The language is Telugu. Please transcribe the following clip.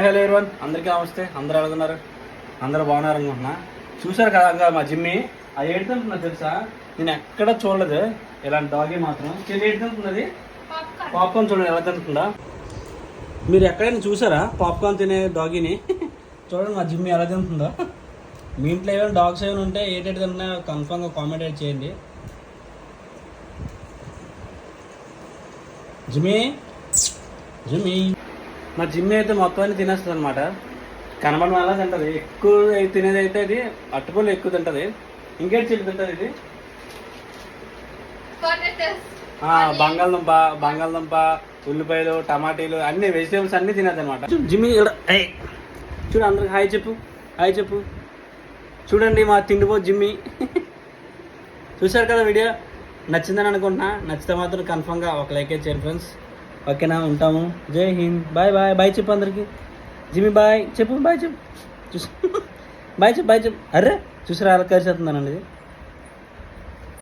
హలో ఎవరివన్, అందరికీ నమస్తే. అందరూ ఎలాగున్నారు? అందరూ బాగున్నారు అనుకుంటున్నా. చూసారు కదా మా జిమ్మి అది ఏడుతుంటున్నా తెలుసా? నేను ఎక్కడ చూడలేదు ఇలాంటి డాగి మాత్రం. చెల్లి ఏడుతుంటున్నది పాప్కార్న్. చూడండి ఎలా తింటుందా. మీరు ఎక్కడైనా చూసారా పాప్కార్న్ తినే డాగిని? చూడండి మా జిమ్మి ఎలా తింటుందో. మీ ఇంట్లో ఏమైనా డాగ్స్ ఏమైనా ఉంటే ఏంటంటే తిన్నా కన్ఫామ్గా కామెంట్ చేయండి. జిమ్మి జిమ్మి మా జిమ్మి అయితే మొత్తం అన్ని తినేస్తుంది అనమాట. కనబడి వల్ల తింటుంది. ఎక్కువ తినేది అయితే అది అట్టుపళ్ళు ఎక్కువ తింటుంది. ఇంకేటి చెల్లి తింటుంది ఇది? బంగాళదుంప, ఉల్లిపాయలు, టమాటీలు అన్ని వెజిటేబుల్స్ అన్ని తినేది అనమాట. జిమ్మి చూడు, అందరికి హాయ్ చెప్పు. చూడండి మా తిండిపో జిమ్మి. చూశారు కదా వీడియో, నచ్చిందని అనుకుంటున్నా. నచ్చితే మాత్రం కన్ఫామ్గా ఒక లైక్ చేయండి ఫ్రెండ్స్. ఓకేనా, ఉంటాము. జై హింద్. బాయ్ చెప్పు అందరికి. జిమ్మి బాయ్ చెప్పు. బాయ్ చెప్పు. బాయ్ చెప్పు. అర్రే చూసారా అలా కలిసి అవుతుందనండి ఇది.